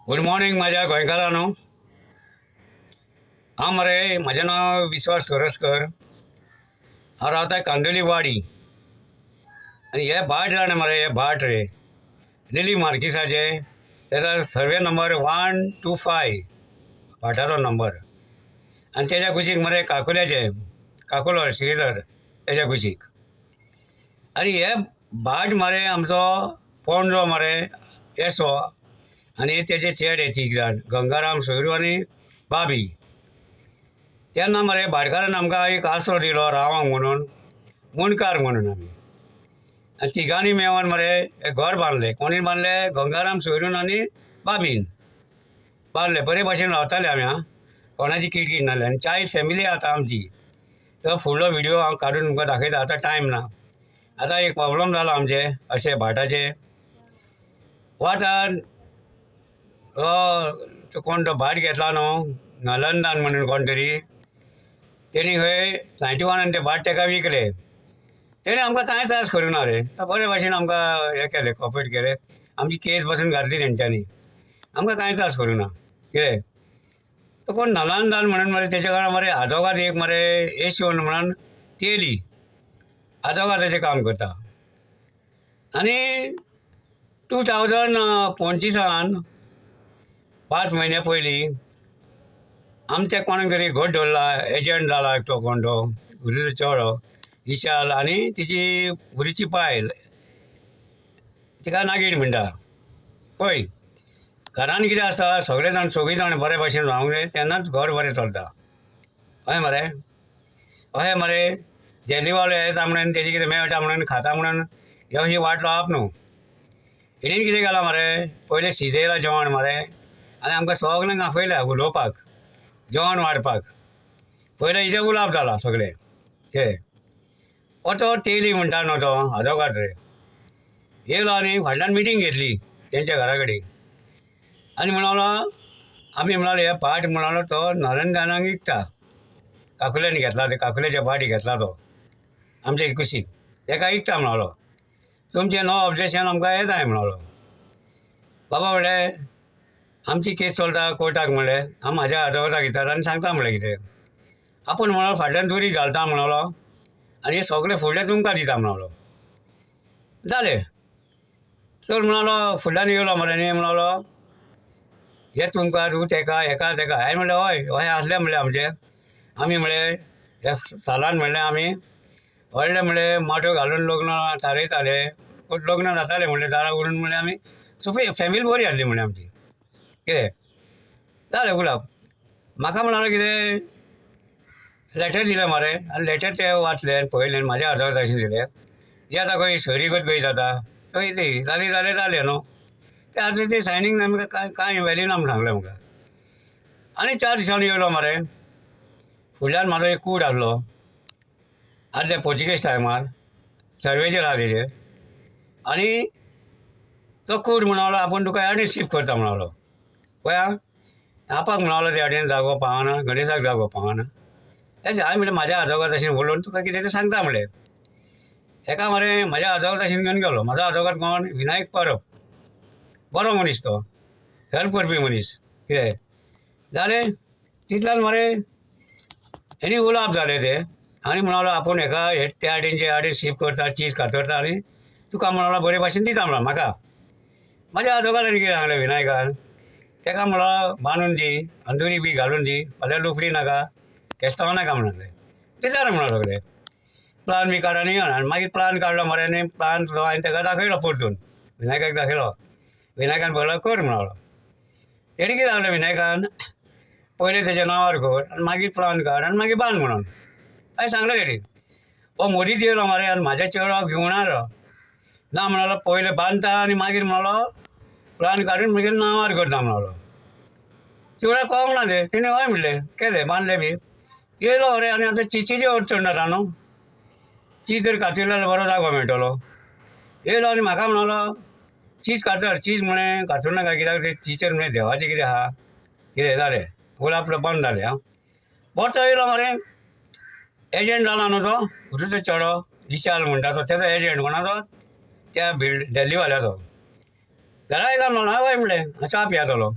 Good morning माझ्या गोंयकारांनो. हांव मरे म्हजें नांव विश्वास तोरसकर. हांव रावता कांदोली वाडी. आनी हे भाट जाणा मरे, हे भाट रे लिली मार्किसाचे. तेजो सर्वे नंबर 125 भाटाचो नंबर. आनी तेज्या कुशीक मरे काकुल्याचे काकुलो श्रीधर तेज्या कुशीक. आनी हे भाट मरे आमचो पणजो मरे येसो आनी तेजे चेडे तीग जाण गंगाराम सोयरू आनी बाबी. तेन्ना मरे भाटकारान आमकां एक आसरो दिलो रावंक म्हणून, मुणकार म्हणून आमी. आनी तिगांनी मेळोन मरे एक घर बांदलें. कोणी बांदलें? गंगाराम सोयरून आनी बाबीन बांदलें. बरे भाशेन रावताले आमी. कोणाची किटकीट नासली. आनी 40 फॅमिली आतां आमची. तो फुडलो व्हिडियो हांव काडून तुमकां दाखयता. आतां टायम ना. आतां एक प्रॉब्लम जालो आमचे अशें भाटाचे. हो आतां तो कोण तो भाट घेतला न्हू नलंदान म्हणून कोण तरी, तेणी खंय 91 ते भाट तेका विकले. तेणी आमकां कांय त्रास करूं ना रे. तो बरे भाशेन आमकां हें केलें, कॉपरेट केलें. आमची केस बसून घातली तेंच्यांनी. आमकां कांय त्रास करूं ना. कितें तो कोण नलंदान म्हणून मरे तेच्या घरा मरे आजोगाद एक मरे येशोन म्हणून तेली आजोगाद तेजें काम करता. आनी 2025 5 म्हयने पयलीं आमच्या कोणाक तरी घोट धरला. एजंट जाला तो कोण तो भुरीचो चेडो विशाल आनी तिची भुरीची पायल, तिका नागीण म्हणटा पळय. घरान कितें आसता, सगळे जाण सगळीं जाण बरे भाशेन रावंक जाय, तेन्नाच घर बरें चलता. हय मरे. अशें मरे देलीवालो येता म्हणून तेजी कितें मेळटा म्हणून खाता म्हणून ह्यो ही वाट लावप न्हू. हेणीन कितें केलां मरे, पयलें शिजयलां जेवण मरे आनी आमकां सगल्यांक आपयल्या उलोवपाक, जेवण वाडपाक. पयलें हेजें उलोवप जालां सगळें. ते तो तेली म्हणटा न्हू तो आजोगाद रे, येयलो आनी फाटल्यान मिटींग घेतली तेंच्या घरा कडेन. आनी म्हणलो आमी म्हणलो हे भाट म्हणलो तो नलंदानाक विकता. काकुल्यान घेतला, ते काकुल्याच्या भाटी घेतला तो आमचे कुशीक, तेका विकता म्हणलो. तुमचें नो ऑब्जेक्शन आमकां हें जाय म्हणलो. बाबा म्हणलें आमची केस चलता कोर्टाक. म्हणलें हांव म्हाज्या आजोगादाक घेता आनी सांगता म्हणलें कितें. आपूण म्हणलो फाटल्यान दुरी घालता म्हणलो आनी हे सगळें फुडलें तुमकां दिता म्हणलो. जालें. तर म्हणलो फुडल्यान येयलो मरे न्ही. म्हणलो हे तुमकां तूं तेका हेका तेका. हांवें म्हणलें हय अशें आसलें म्हणलें आमचें. आमी म्हणलें ह्या सालान म्हणलें आमी व्हडलें म्हणलें माटो घालून लग्न थारयताले, लग्न जातालें म्हणलें दारा उडून म्हणलें आमी सगळी फॅमिली बरी आसली म्हणलें आमची. कितें जालें उलोवप. म्हाका म्हणलो कितें लॅटर दिलें मरे आनी लॅटर ते वाचलें आनी पळयलें. म्हाज्या आजोगादाक दिलें. हे आतां खंय सरीगत खंय जाता थंय ती जालें न्हू. ते आतां ते सायनींग आमकां कांय वॅल्यू ना म्हणून सांगलें म्हाका. आनी 4 दिसांनी येयलो मरे. फुडल्यान म्हाजो एक कूड आसलो आदले पोर्चुगेज टायमार, सर्वेचेर आहा तेजेर. आनी तो कूड म्हणलो आपूण तुका आनी शिफ्ट करता म्हणलो. पळय आपाक म्हणलो ते आडेन जागो पावना, गणेशाक जागो पावना. अशें हांवें म्हणलें म्हाज्या आजोगाद अशें उलोवन तुका कितें तें सांगता म्हणलें. हेका मरे म्हाज्या आजोगाद अशें घेवन गेलो. म्हाजो आजोगाद कोण? विनायक परब. बरो मनीस तो, हेल्प करपी मनीस. कितें जालें तितल्यान मरे हेणी उलोवप जालें तें. आनी म्हणलो आपूण हेका त्या आडेनचे आडेन शिफ्ट करता, चीज कातरता आनी तुका म्हणलो बरे भाशेन दिता म्हणलो म्हाका. म्हाज्या आजोगादान कितें सांगलें विनायकान, तेका म्हणलो बांदून दी, अंदुरी बी घालून दी, फाल्यां लुकडी नाका, केस्तांव नाका म्हणून सांगलें. दितालें म्हणलो सगळें. प्लान बी काड आनी मागीर प्लान काडलो मरे न्ही. प्लान हांवें तेका दाखयलो परतून, विनायकाक दाखयलो. विनायकान पळयलो कर म्हणलो. तेणी कितें सांगलें विनायकान, पयलें तेज्या नांवार कर आनी मागीर प्लान काड आनी मागीर बांद म्हणून हांवें सांगलें तेणी. हो मदींच येयलो मरे आनी म्हाज्या चेडवाक घेवन आयलो. ना म्हणलो पयलें बांदता आनी मागीर म्हणलो प्लान काडून मागीर नांवार करता म्हणलो. चेडवाक कळोंक ना तें. तेणें हय म्हणलें, केलें, बांदलें बी. येयलो मरे आनी आतां चिचेचे अडचण जाता न्हू. चीज जर कातरलो जाल्यार बरो जागो मेळटलो. येयलो आनी म्हाका म्हणलो चीज कातर. चीज म्हळें कातरूं नाका, कित्याक ते चिचेर म्हळें देवाचें कितें आहा. कितें जालें उलोवप बंद जालें. परतो येयलो मरे. एजंट जाला न्हू तो भुरीचो चेडो विशाल म्हणटा तो, तेजो एजंट कोणाचो त्या देल्लीवाल्याचो. घरा येता म्हणलो हय म्हणलें च्या पियेतलो.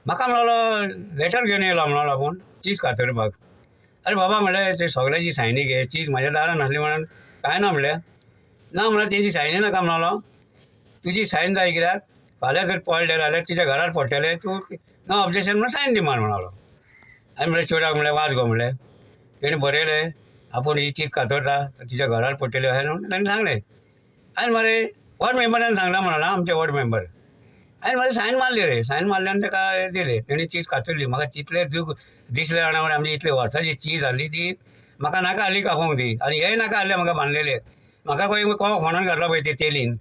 म्हाका म्हणलो लेटर घेवन येयलो म्हणलो आपूण चीज कातरपाक. अरे बाबा म्हणलें ते सगळ्याची सायनी घे, चीज म्हाज्या दारान आसली म्हणून कांय ना म्हणलें. ना म्हणल्यार तेजी सायनी नाका म्हणलो. तुजी सायन जाय कित्याक फाल्यां जर पडलें जाल्यार तुज्या घरार पडटलें, तूं नो ऑब्जेक्शन म्हणून सायन दी म्हणलो. हांवें म्हणलें चेडवाक म्हणलें वाज गो म्हणलें. तेणें बरयलें आपूण ही चीज कातरता तिच्या घरार पडटली अशें म्हणून ताणें सांगलें. हांवें मरे वॉर्ड मेंबरान सांगला म्हणला आमचे वॉर्ड मेंबर. हांवें मरे सायन मारली रे, सायन मारली आनी ताका दिली. तेणी चीज कातरली. म्हाका तितलें दूख दिसलें जाणा मरे आमची इतली वर्साची चीज आसली ती म्हाका नाका आसली कापूंक ती. आनी हेय नाका आसलें म्हाका बांदलेले. म्हाका खंय कोणाक फोंडान घातला पळय ते तेलीन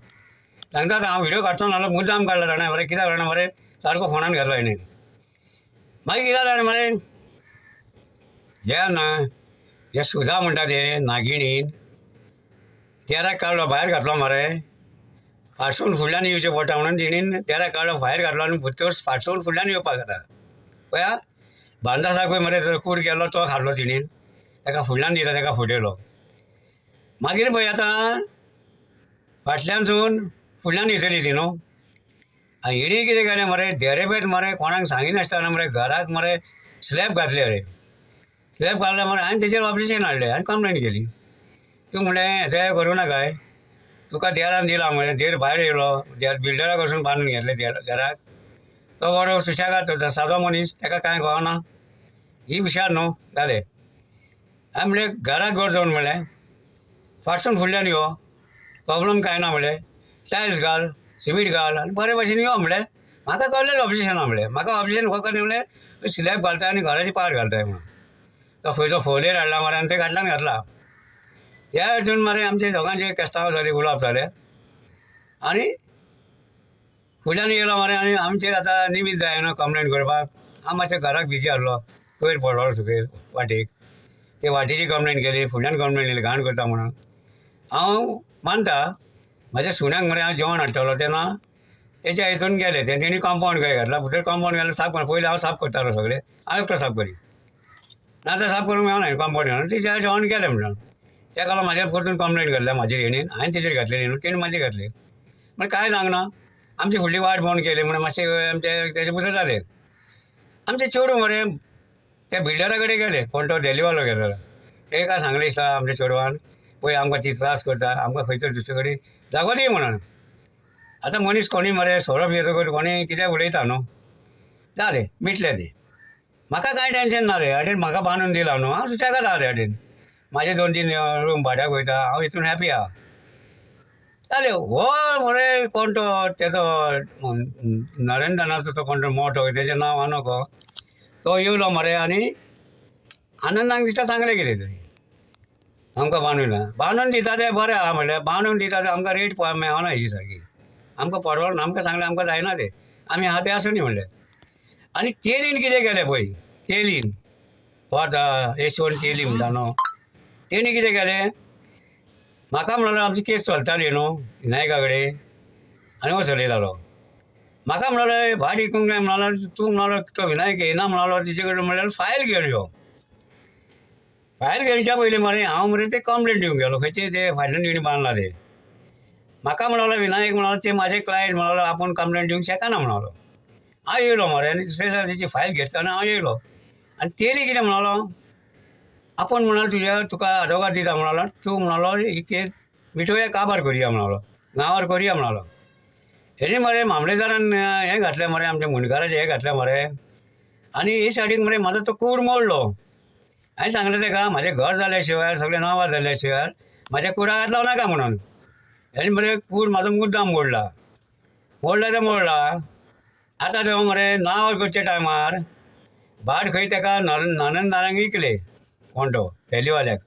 सांगता हांव व्हिडिओ काडचो नासलो मुद्दाम काडला जाणा मरे कित्याक जाणा मरे सारको फोंडान घातला हेणें. मागीर कितें जालें मरे हे ना हे सुधा म्हणटा ते नागिणीन तेराक काडलो भायर घातलो मरे. फाटसून फुडल्यान येवचें पडटा म्हणून तिणीन तेराक काडलो भायर घातलो आनी भितर फाटसून फुडल्यान येवपाक जाता पळया. बांदासा पळय मरे तो कूड गेल्लो तो खाल्लो तिणीन ताका फुडल्यान दिता ताका फुटयलो. मागीर पळय आतां फाटल्यानसून फुडल्यान येतली ती न्हू. आनी हिणी कितें केलें मरे देरेपेट मरे कोणाक सांगिनासतना मरे घराक मरे स्लॅब घातले रे. स्लॅब घातले मरे हांवें तेजेर ऑब्जेक्शन हाडलें आनी कंप्लेंट केली. तूं म्हणलें ते करूं नाकाय तुका देरान दिला म्हणलें. देर भायर येयलो देर बिल्डरा कडसून बांदून घेतले देराक. तो बरो सुशेगाद करता सादो मनीस ताका कांय कळना. ही हुशार न्हू जालें. हांवें म्हणलें घराक घर जावन म्हणलें फाटसून फुडल्यान यो प्रॉब्लम कांय ना म्हणलें. टायल्स घाल सिमीट घाल आनी बरे भशेन यो म्हणलें. म्हाका कळलें ऑब्जेक्शन ना म्हणलें. म्हाका ऑब्जेक्शन फकत म्हणलें स्लॅब घालताय आनी घराची पाड घालताय म्हणून. तो खंयचो फोलेर हाडला मरे आनी ते घातल्यान घातला. ह्या हातून मरे आमचे दोगांचे केस्तांव जाले उलोवप जालें आनी फुडल्यान येयलो मरे आनी आमचेर आतां निमीत जाय न्हू कंप्लेंट करपाक. हांव मातशें घराक बिजी आसलो वयर पडलो सकयल वाटेक. ते वाटेची कंप्लेंट केली फुडल्यान कंप्लेंट केली घाण करता म्हणून. हांव मानता म्हाज्या सुण्याक मरे हांव जेवण हाडटलो तेन्ना तेच्या हितून गेले तेणी कॉम्पावंड खंय घातला भितर कॉम्पावंड घातला साफ कर. पयलीं हांव साफ करतालो सगळें हांव एकटो साफ करी ना आतां साफ करूंक मेळना कॉम्पावंड घालून तेच्या जेवण केलें म्हणून. तेका लागून म्हाज्यार परतून कंप्लेंट घातल्या म्हाजेर हेणेन. हांवें तेजेर घातलेली न्हू तेणी म्हाजेर घातली. म्हण कांय सांगना आमची फुडली वाट बंद केली म्हणून मातशें आमचे तेजे भितर जालें. आमचे चेडूं मरे त्या बिल्डरा कडेन गेले कोण तो देलीवालो गेलो. तेका सांगलें दिसता आमच्या चेडवान पळय आमकां ती त्रास करता आमकां खंय तर दुसरे कडेन जागो दी म्हणून. आतां मनीस कोणी मरे सोरोप येतकच कोणी कितें उलयता न्हू जालें मिटलें तें. म्हाका कांय टेंशन ना रे हाडीन म्हाका बांदून दिला न्हू हांव सुशेगाद आहा रे हाडीन. म्हाजे 2-3 रूम भाड्याक वयता हांव हितून हॅपी आहा जालें. हो मरे कोण तो तेजो नरेंद्रनाथाचो तो कोण तो मोठो तेजें नांव आहा नको तो येयलो मरे आनी आनंदाक दिसता सांगलें कितें तरी आमकां बांदून दिता तें बरें आहा म्हणलें. बांदून दिता तें आमकां रेट मेळना हेजी सारकी आमकां परवडना. आमकां सांगलें आमकां जायना तें आमी आहा तें आसूं न्ही म्हणलें. आनी तेलीन कितें केलें पळय तेलीन हो आतां यशवंत तेली म्हणटा न्हू तेणी कितें केलें म्हाका म्हणलो आमची केस चलताली न्हू विनायका कडेन आनी हो चलयतालो. म्हाका म्हणलो भाट विकूंक जाय म्हणलो तूं म्हणलो तो विनायक येना म्हणलो तेजे कडेन म्हणल्यार फायल घेवन यो. फायल घेवच्या पयलीं मरे हांव मरे ते कंप्लेंट दिवंक गेलो खंयचे ते फाटल्यान तेणी बांदला ते. म्हाका म्हणलो विनायक म्हणलो ते म्हाजे क्लायंट म्हणलो आपूण कंप्लेंट दिवंक शकना म्हणलो. हांव येयलो मरे आनी दुसरे दिसा तेची फायल घेतलो आनी हांव येयलो आनी तेणी कितें म्हणलो आपूण म्हणलो तुका आदवोगाद दिता म्हणलो तूं म्हणलो ही केस मिटोवया काबार करया म्हणलो गांवार करया म्हणलो. हेणी मरे मामलेदारान हें घातलें मरे आमच्या मुणकाराचें हें घातलें मरे आनी हे सायडीक मरे म्हाजो तो कूड मोडलो. हांवें सांगलें तेका म्हाजें घर जाल्या शिवाय सगळें नांवार जाल्या शिवाय म्हाज्या कुडाक हात लावं नाका म्हणून. हेणी मरे कूड म्हाजो मुद्दाम मोडला ते मोडला. आतां तो मरे नांव करचे टायमार भाट खंय तेका ननंदारांक विकले कोण तो देलीवाल्याक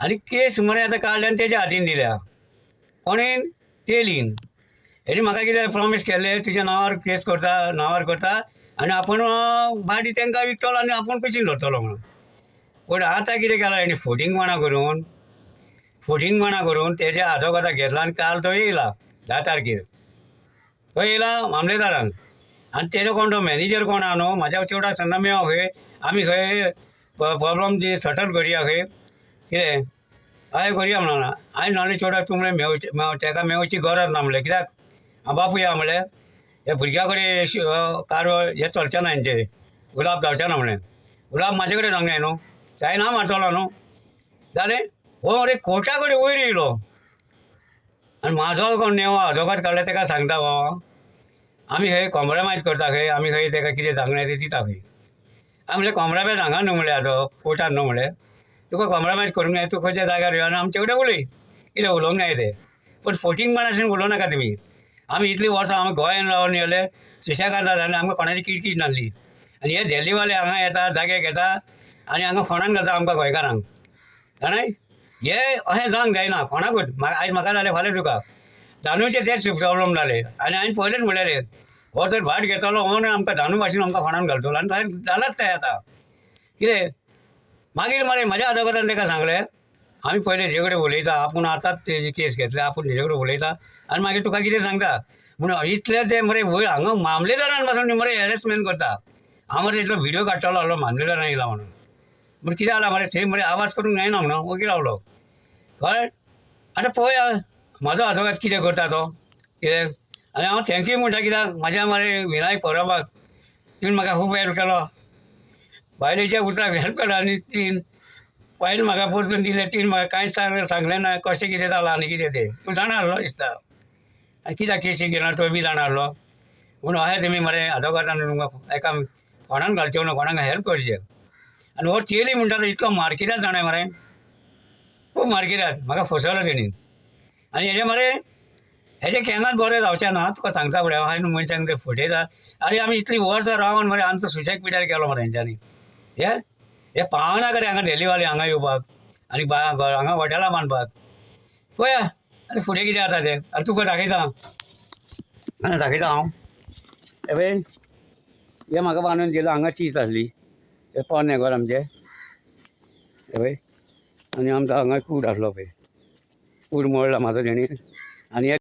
आनी केस मरे आतां काडल्या आनी तेज्या हातीन दिल्या कोणेन तेलीन. हेणी म्हाका कितें प्रॉमीस केल्लें तुज्या नांवार केस करता आनी आपूण भाट तेंकां विकतलो आनी आपूण कुशीन धरतलो म्हणून. पूण आतां कितें केलां हेणी फुटींग माणा करून तेज्या आदवोगादाक घेतला आनी काल तो येयला 10 तारखेर तो येयला मामलेदारान आनी तेजो कोण तो मॅनेजर कोण आहा न्हू म्हाज्या चेडवाक सांगता मेळो खंय आमी खंय प्रॉब्लम ती सटल करया खंय कितें हय करया म्हणून. हांवें नाल्या चेडवाक तूं म्हणलें तेका मेळोवची गरज ना म्हणलें कित्याक हांव बापूय आहा म्हणलें हे भुरग्या कडेन कारवार हे चलचें ना हेंचे गुलाब जावचें ना म्हणलें गुलाब म्हाजे कडेन सांगलें न्हू चाय ना मारतलो न्हू जालें हो रे कोर्टा कडेन वयर येयलो आनी म्हाजो कोण नेवा अजोगाद काडला ताका सांगता गो आमी खंय कॉम्प्रमायज करता खंय आमी खंय ताका कितें सांगलें तें दिता खंय आमी म्हणलें कॉम्प्रमायज हांगा न्हू म्हणलें आतां कोर्टान न्हू म्हणलें तुका कॉम्प्रमायज करूंक जाय तूं खंयच्या जाग्यार यो आनी आमचे कडेन उलय कितें उलोवंक जाय तें पूण फोटींगपण अशें उलोवं नाका तुमी आमी इतलीं वर्सां आमी गोंयान रावन येले सुशेगाद जालें आमकां कोणाची किटकीट नासली आनी हे देल्लीवाले हांगा येता जागे घेता आनी हांगा फोंडान घालता आमकां गोंयकारांक जाणाय हे अशें जावंक जायना कोणाकूच आयज म्हाका जालें फाल्यां तुका धानूचे तेच प्रॉब्लम जाले आनी हांवें पयलेंच म्हणलेलें हो जर भाट घेतलो हो आमकां धानू भाशेन आमकां फोंडान घालतलो आनी थंय जालाच तें आतां कितें मागीर मरे म्हाज्या अजोगादान ताका सांगलें आमी पयलें हेजे कडेन उलयता आपूण आतांच तेजी केस घेतली आपूण हेजे कडेन उलयता आनी मागीर तुका कितें सांगता म्हणून इतले ते मरे वयर हांगा मामलेदारान पासून मरे हॅरेसमेंट करता हांव मरे इतलो व्हिडियो काडटलो आहलो मामलेदारान येयला म्हणून पूण कितें जालां मरे थंय मरे आवाज करूंक जायना म्हणून वगीर रावलो कळ्ळें आतां पळोवया म्हाजो अजोगाद कितें करता तो कितें आनी हांव थँक्यू म्हणटा कित्याक म्हाज्या मरे विनायक परबाक तुवें म्हाका खूब हेल्प केलो बायलेच्या उतराक हेल्प केलो आनी तीन फायल म्हाका परतून दिले तीन म्हाका कांयच सांगलें ना कशें कितें जालां आनी कितें तें तूं जाणा आसलो दिसता आनी कित्याक केसी गेला तो बी जाणा आसलो म्हणून अशें तुमी मरे अजोगादान तुमकां एका कोणाक घालचें न्हू कोणाक हेल्प करचें आनी हो चेली म्हणटा तो इतलो मारकिरात जाणाय मरे खूब मारकिरात म्हाका फसयलो तेणी आनी हेजे मरे हेजे केन्नाच बरें जावचें ना तुका सांगता फुडें हांवें मनशांक ते फटयता आनी आमी इतलीं वर्सां रावन मरे आमचो सुशेग पिड्यार केलो मरे हेंच्यांनी हे पावना करे हांगा देल्लीवाले हांगा येवपाक आनी हांगा हॉटेलां बांदपाक पळया आनी फुडें कितें जाता तें आनी तुका दाखयता हांव हे पळय हे म्हाका बांदून दिलो हांगा चीज आसली हे पोरने घर आमचें हे पळय आनी आमचो हांगा कूड आसलो पळय कूड मोडला म्हाजो तेणी आनी